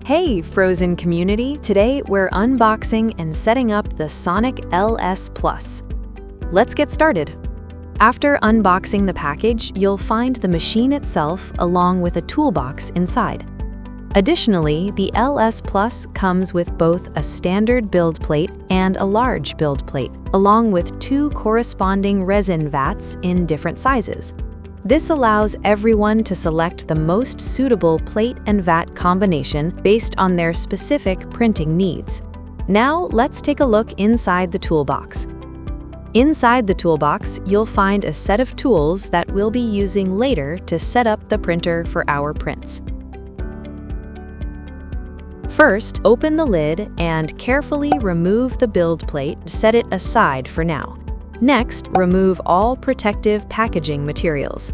Hey, Frozen community! Today we're unboxing and setting up the Sonic LS Plus. Let's get started. After unboxing the package, you'll find the machine itself along with a toolbox inside. Additionally, the LS Plus comes with both a standard build plate and a large build plate, along with two corresponding resin vats in different sizes. This allows everyone to select the most suitable plate and vat combination based on their specific printing needs. Now, let's take a look inside the toolbox. Inside the toolbox, you'll find a set of tools that we'll be using later to set up the printer for our prints. First, open the lid and carefully remove the build plate. Set it aside for now. Next, remove all protective packaging materials.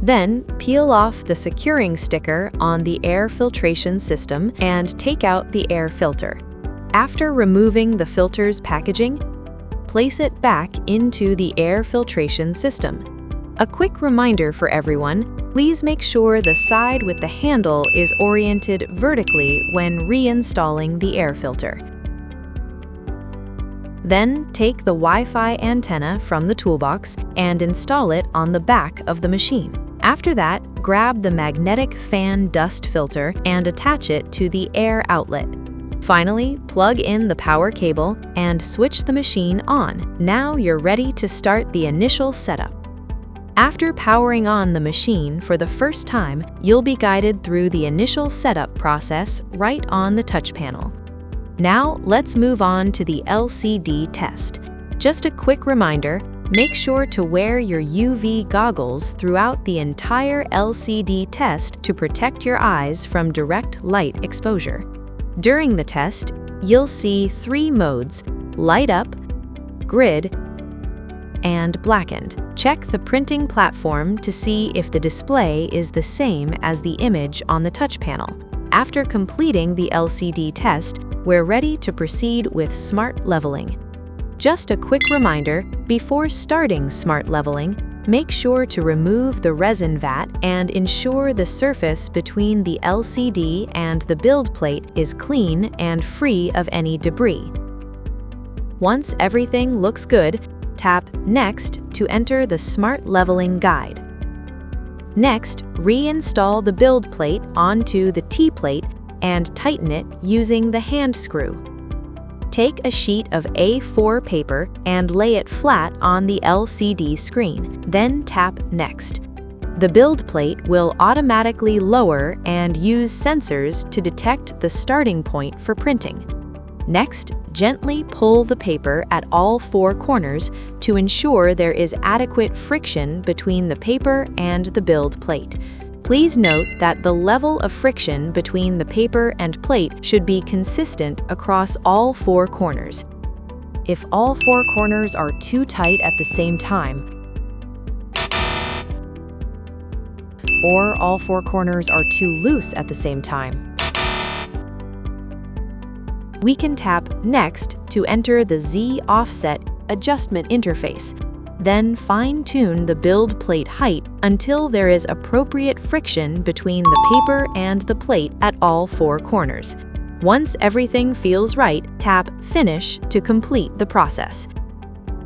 Then, peel off the securing sticker on the air filtration system and take out the air filter. After removing the filter's packaging, place it back into the air filtration system. A quick reminder for everyone, please make sure the side with the handle is oriented vertically when reinstalling the air filter. Then, take the Wi-Fi antenna from the toolbox and install it on the back of the machine. After that, grab the magnetic fan dust filter and attach it to the air outlet. Finally, plug in the power cable and switch the machine on. Now you're ready to start the initial setup. After powering on the machine for the first time, you'll be guided through the initial setup process right on the touch panel. Now, let's move on to the LCD test. Just a quick reminder, make sure to wear your UV goggles throughout the entire LCD test to protect your eyes from direct light exposure. During the test, you'll see three modes: light up, grid, and blackened. Check the printing platform to see if the display is the same as the image on the touch panel. After completing the LCD test, we're ready to proceed with smart leveling. Just a quick reminder, before starting smart leveling, make sure to remove the resin vat and ensure the surface between the LCD and the build plate is clean and free of any debris. Once everything looks good, tap Next to enter the Smart Leveling Guide. Next, reinstall the build plate onto the T-plate and tighten it using the hand screw. Take a sheet of A4 paper and lay it flat on the LCD screen, then tap Next. The build plate will automatically lower and use sensors to detect the starting point for printing. Next, gently pull the paper at all four corners to ensure there is adequate friction between the paper and the build plate. Please note that the level of friction between the paper and plate should be consistent across all four corners. If all four corners are too tight at the same time, or all four corners are too loose at the same time, we can tap Next to enter the Z offset adjustment interface. Then fine-tune the build plate height until there is appropriate friction between the paper and the plate at all four corners. Once everything feels right, tap Finish to complete the process.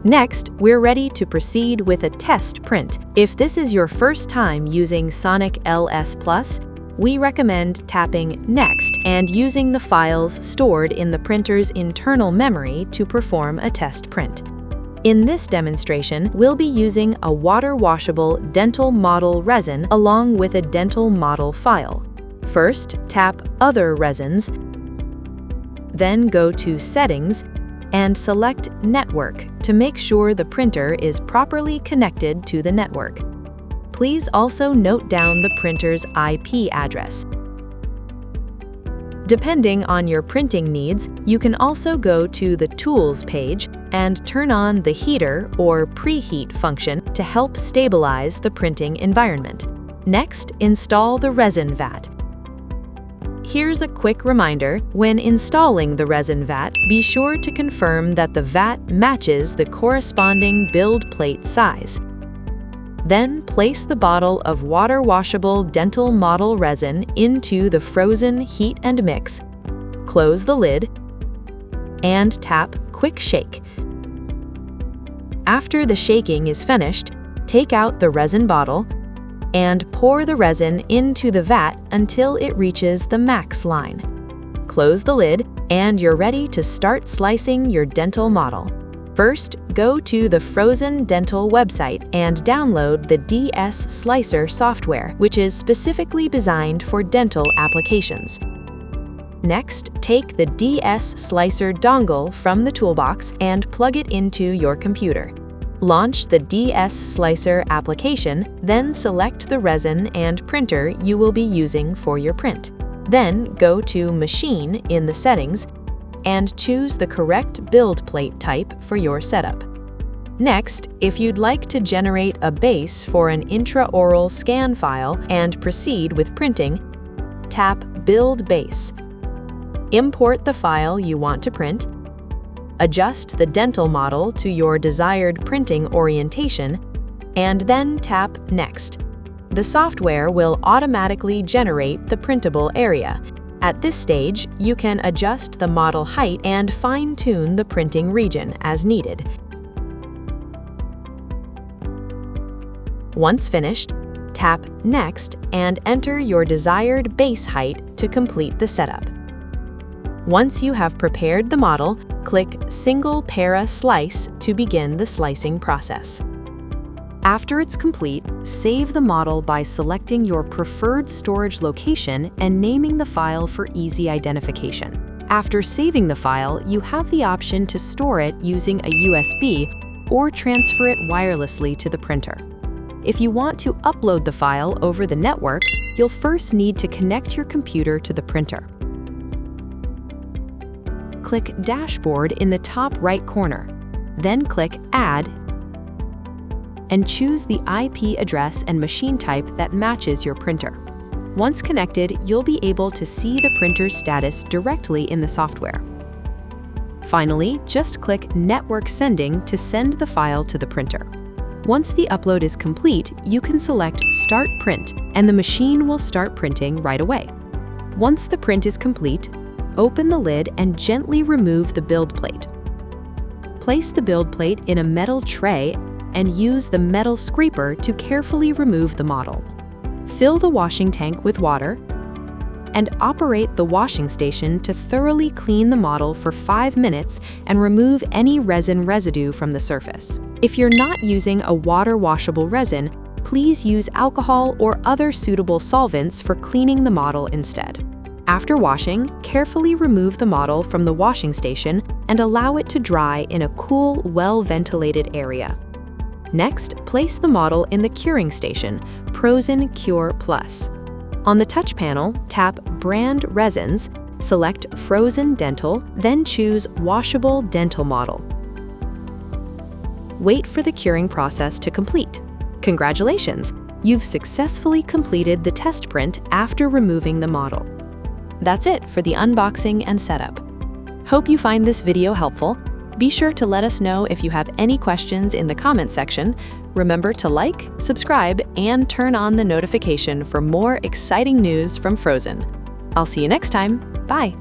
Next, we're ready to proceed with a test print. If this is your first time using Sonic LS Plus, we recommend tapping Next and using the files stored in the printer's internal memory to perform a test print. In this demonstration, we'll be using a water-washable dental model resin along with a dental model file. First, tap Other Resins, then go to Settings and select Network to make sure the printer is properly connected to the network. Please also note down the printer's IP address. Depending on your printing needs, you can also go to the Tools page and turn on the heater or preheat function to help stabilize the printing environment. Next, install the resin vat. Here's a quick reminder, when installing the resin vat, be sure to confirm that the vat matches the corresponding build plate size. Then place the bottle of water-washable dental model resin into the frozen heat and mix. Close the lid and tap Quick Shake. After the shaking is finished, take out the resin bottle and pour the resin into the vat until it reaches the max line. Close the lid and you're ready to start slicing your dental model. First, go to the Phrozen Dental website and download the DS Slicer software, which is specifically designed for dental applications. Next, take the DS Slicer dongle from the toolbox and plug it into your computer. Launch the DS Slicer application, then select the resin and printer you will be using for your print. Then go to Machine in the settings and choose the correct build plate type for your setup. Next, if you'd like to generate a base for an intraoral scan file and proceed with printing, tap Build Base. Import the file you want to print, adjust the dental model to your desired printing orientation, and then tap Next. The software will automatically generate the printable area. At this stage, you can adjust the model height and fine-tune the printing region as needed. Once finished, tap Next and enter your desired base height to complete the setup. Once you have prepared the model, click Single Para Slice to begin the slicing process. After it's complete, save the model by selecting your preferred storage location and naming the file for easy identification. After saving the file, you have the option to store it using a USB or transfer it wirelessly to the printer. If you want to upload the file over the network, you'll first need to connect your computer to the printer. Click Dashboard in the top right corner. Then click Add and choose the IP address and machine type that matches your printer. Once connected, you'll be able to see the printer's status directly in the software. Finally, just click Network Sending to send the file to the printer. Once the upload is complete, you can select Start Print, and the machine will start printing right away. Once the print is complete, open the lid and gently remove the build plate. Place the build plate in a metal tray and use the metal scraper to carefully remove the model. Fill the washing tank with water and operate the washing station to thoroughly clean the model for 5 minutes and remove any resin residue from the surface. If you're not using a water-washable resin, please use alcohol or other suitable solvents for cleaning the model instead. After washing, carefully remove the model from the washing station and allow it to dry in a cool, well-ventilated area. Next, place the model in the curing station, Phrozen Cure Plus. On the touch panel, tap Brand Resins, select Frozen Dental, then choose Washable Dental Model. Wait for the curing process to complete. Congratulations! You've successfully completed the test print after removing the model. That's it for the unboxing and setup. Hope you find this video helpful. Be sure to let us know if you have any questions in the comment section. Remember to like, subscribe, and turn on the notification for more exciting news from Phrozen. I'll see you next time. Bye!